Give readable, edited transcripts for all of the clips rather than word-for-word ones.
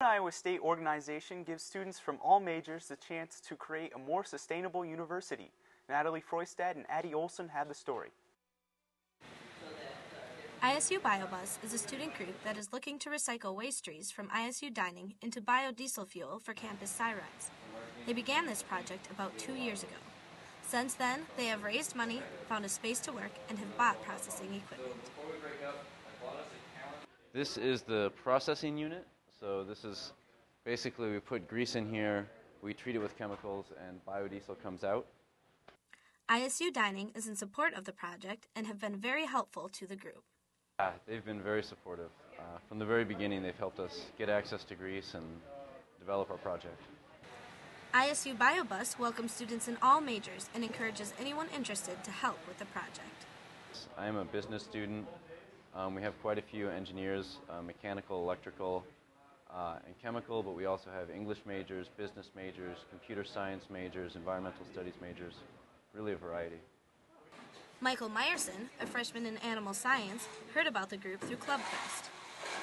Iowa State organization gives students from all majors the chance to create a more sustainable university. Natalie Froistad and Addie Olson have the story. ISU BioBus is a student group that is looking to recycle waste streams from ISU dining into biodiesel fuel for campus sirens. They began this project about 2 years ago. Since then, they have raised money, found a space to work, and have bought processing equipment. This is the processing unit. So this is basically, we put grease in here, we treat it with chemicals, and biodiesel comes out. ISU Dining is in support of the project and have been very helpful to the group. They've been very supportive. From the very beginning, they've helped us get access to grease and develop our project. ISU BioBus welcomes students in all majors and encourages anyone interested to help with the project. I am a business student. We have quite a few engineers, mechanical, electrical, and chemical, but we also have English majors, business majors, computer science majors, environmental studies majors, really a variety. Michael Meyerson, a freshman in animal science, heard about the group through ClubFest.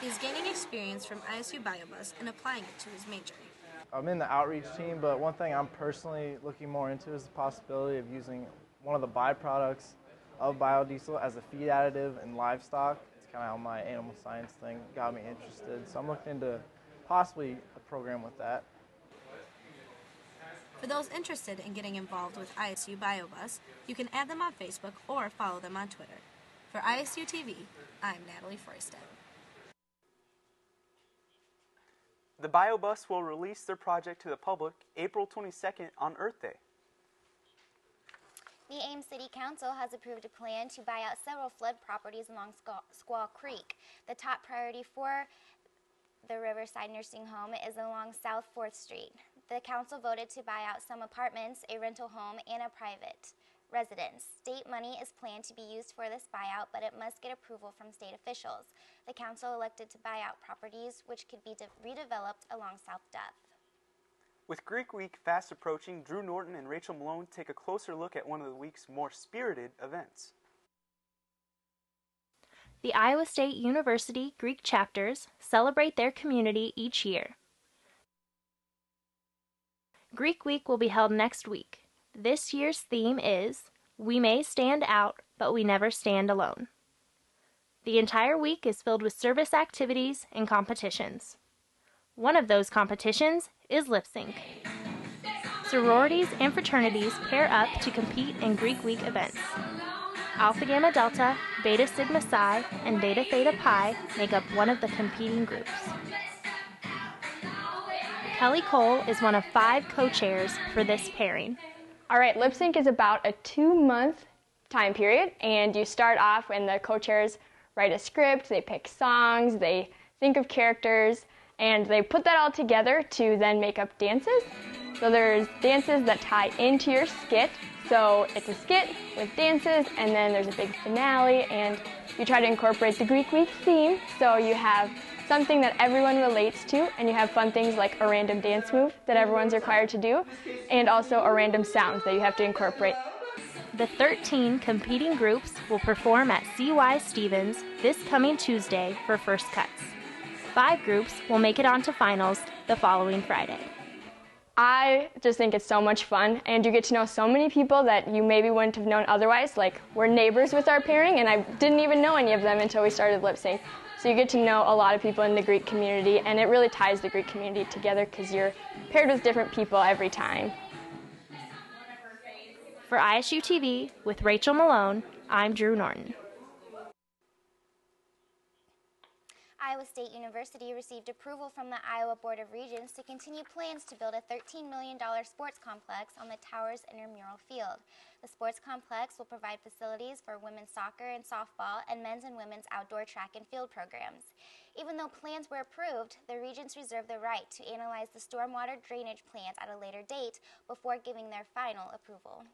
He is gaining experience from ISU BioBus and applying it to his major. I'm in the outreach team, but one thing I'm personally looking more into is the possibility of using one of the byproducts of biodiesel as a feed additive in livestock. It's kind of how my animal science thing got me interested, so I'm looking into possibly a program with that. For those interested in getting involved with ISU BioBus, you can add them on Facebook or follow them on Twitter. For ISU TV, I'm Natalie Froistad. The BioBus will release their project to the public April 22nd on Earth Day. The Ames City Council has approved a plan to buy out several flood properties along Squaw Creek. The top priority for the Riverside Nursing Home is along South 4th Street. The council voted to buy out some apartments, a rental home, and a private residence. State money is planned to be used for this buyout, but it must get approval from state officials. The council elected to buy out properties which could be redeveloped along South Depth. With Greek Week fast approaching, Drew Norton and Rachel Malone take a closer look at one of the week's more spirited events. The Iowa State University Greek chapters celebrate their community each year. Greek Week will be held next week. This year's theme is, "We may stand out, but we never stand alone." The entire week is filled with service activities and competitions. One of those competitions is lip sync. Sororities and fraternities pair up to compete in Greek Week events. Alpha Gamma Delta, Beta Sigma Psi, and Beta Theta Pi make up one of the competing groups. Kelly Cole is one of 5 co-chairs for this pairing. All right, lip sync is about a 2-month time period, and you start off when the co-chairs write a script, they pick songs, they think of characters, and they put that all together to then make up dances. So there's dances that tie into your skit. So it's a skit with dances, and then there's a big finale, and you try to incorporate the Greek Week theme. So you have something that everyone relates to, and you have fun things like a random dance move that everyone's required to do, and also a random sound that you have to incorporate. The 13 competing groups will perform at CY Stevens this coming Tuesday for first cuts. 5 groups will make it onto finals the following Friday. I just think it's so much fun, and you get to know so many people that you maybe wouldn't have known otherwise. Like, we're neighbors with our pairing, and I didn't even know any of them until we started lip sync. So you get to know a lot of people in the Greek community, and it really ties the Greek community together because you're paired with different people every time. For ISU TV, with Rachel Malone, I'm Drew Norton. Iowa State University received approval from the Iowa Board of Regents to continue plans to build a $13 million sports complex on the Towers Intramural Field. The sports complex will provide facilities for women's soccer and softball and men's and women's outdoor track and field programs. Even though plans were approved, the Regents reserve the right to analyze the stormwater drainage plans at a later date before giving their final approval.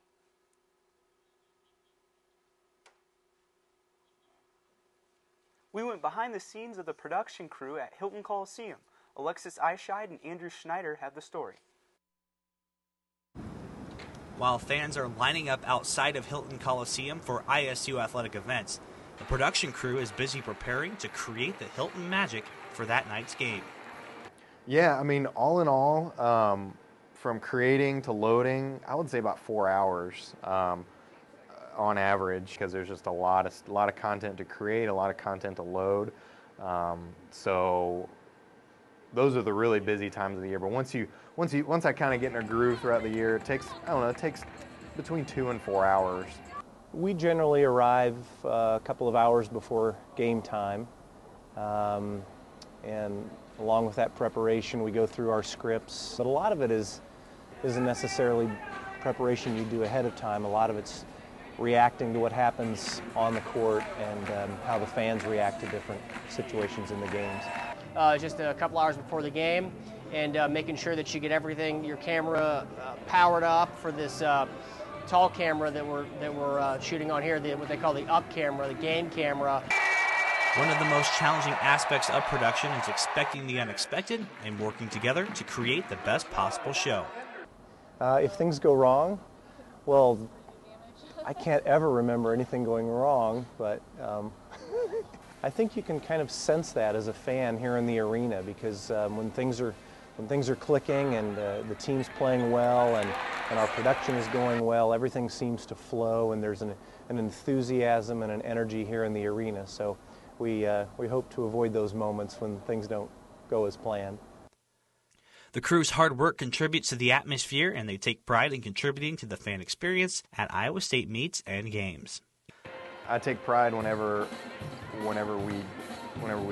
We went behind the scenes of the production crew at Hilton Coliseum. Alexis Eischeid and Andrew Schneider have the story. While fans are lining up outside of Hilton Coliseum for ISU athletic events, the production crew is busy preparing to create the Hilton magic for that night's game. Yeah, I mean, all in all, from creating to loading, I would say about 4 hours on average, because there's just a lot of content to create, a lot of content to load. So those are the really busy times of the year. But once I kind of get in a groove throughout the year, it takes, I don't know, it takes between 2 and 4 hours. We generally arrive a couple of hours before game time, and along with that preparation, we go through our scripts. But a lot of it isn't necessarily preparation you do ahead of time. A lot of it's reacting to what happens on the court and how the fans react to different situations in the games. Just a couple hours before the game, and making sure that you get everything, your camera powered up for this tall camera that we're shooting on here, what they call the up camera, the game camera. One of the most challenging aspects of production is expecting the unexpected and working together to create the best possible show. If things go wrong, well, I can't ever remember anything going wrong, but I think you can kind of sense that as a fan here in the arena, because when things are clicking and the team's playing well and our production is going well, everything seems to flow, and there's an enthusiasm and an energy here in the arena. So we hope to avoid those moments when things don't go as planned. The crew's hard work contributes to the atmosphere, and they take pride in contributing to the fan experience at Iowa State meets and games. I take pride whenever we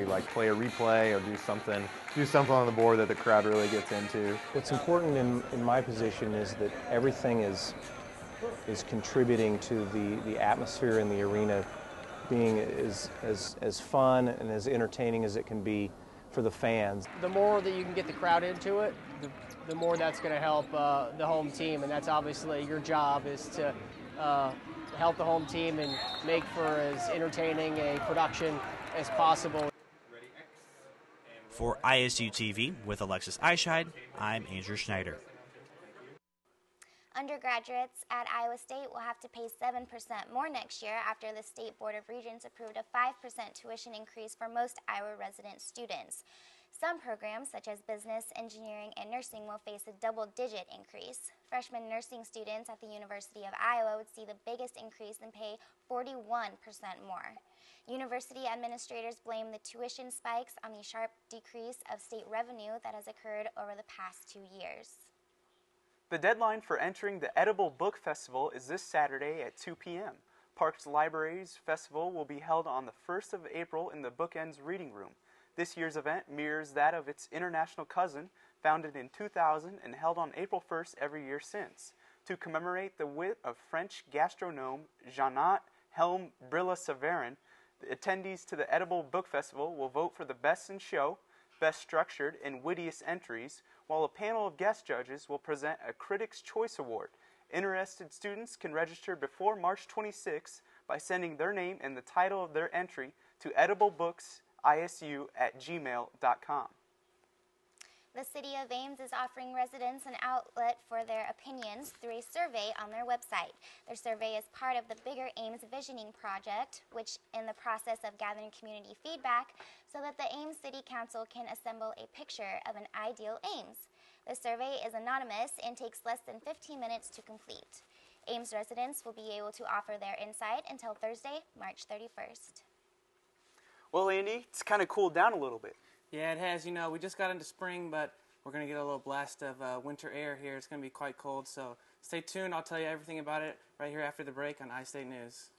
like play a replay or do something on the board that the crowd really gets into. What's important in my position is that everything is contributing to the atmosphere in the arena being as fun and as entertaining as it can be for the fans. The more that you can get the crowd into it, the more that's going to help the home team, and that's obviously your job, is to help the home team and make for as entertaining a production as possible. For ISU TV, with Alexis Eichheid, I'm Andrew Schneider. Undergraduates at Iowa State will have to pay 7% more next year after the State Board of Regents approved a 5% tuition increase for most Iowa resident students. Some programs, such as business, engineering, and nursing, will face a double-digit increase. Freshman nursing students at the University of Iowa would see the biggest increase and pay 41% more. University administrators blame the tuition spikes on the sharp decrease of state revenue that has occurred over the past 2 years. The deadline for entering the Edible Book Festival is this Saturday at 2 p.m. Parks Libraries Festival will be held on the 1st of April in the Bookends Reading Room. This year's event mirrors that of its international cousin, founded in 2000 and held on April 1st every year since. To commemorate the wit of French gastronome Jeannot Helm Brilla-Savarin, the attendees to the Edible Book Festival will vote for the best in show, best structured, and wittiest entries, while a panel of guest judges will present a Critics' Choice Award. Interested students can register before March 26 by sending their name and the title of their entry to ediblebooksisu@gmail.com. The City of Ames is offering residents an outlet for their opinions through a survey on their website. Their survey is part of the bigger Ames Visioning Project, which in the process of gathering community feedback so that the Ames City Council can assemble a picture of an ideal Ames. The survey is anonymous and takes less than 15 minutes to complete. Ames residents will be able to offer their insight until Thursday, March 31st. Well, Andy, it's kind of cooled down a little bit. Yeah, it has. You know, we just got into spring, but we're going to get a little blast of winter air here. It's going to be quite cold, so stay tuned. I'll tell you everything about it right here after the break on iState News.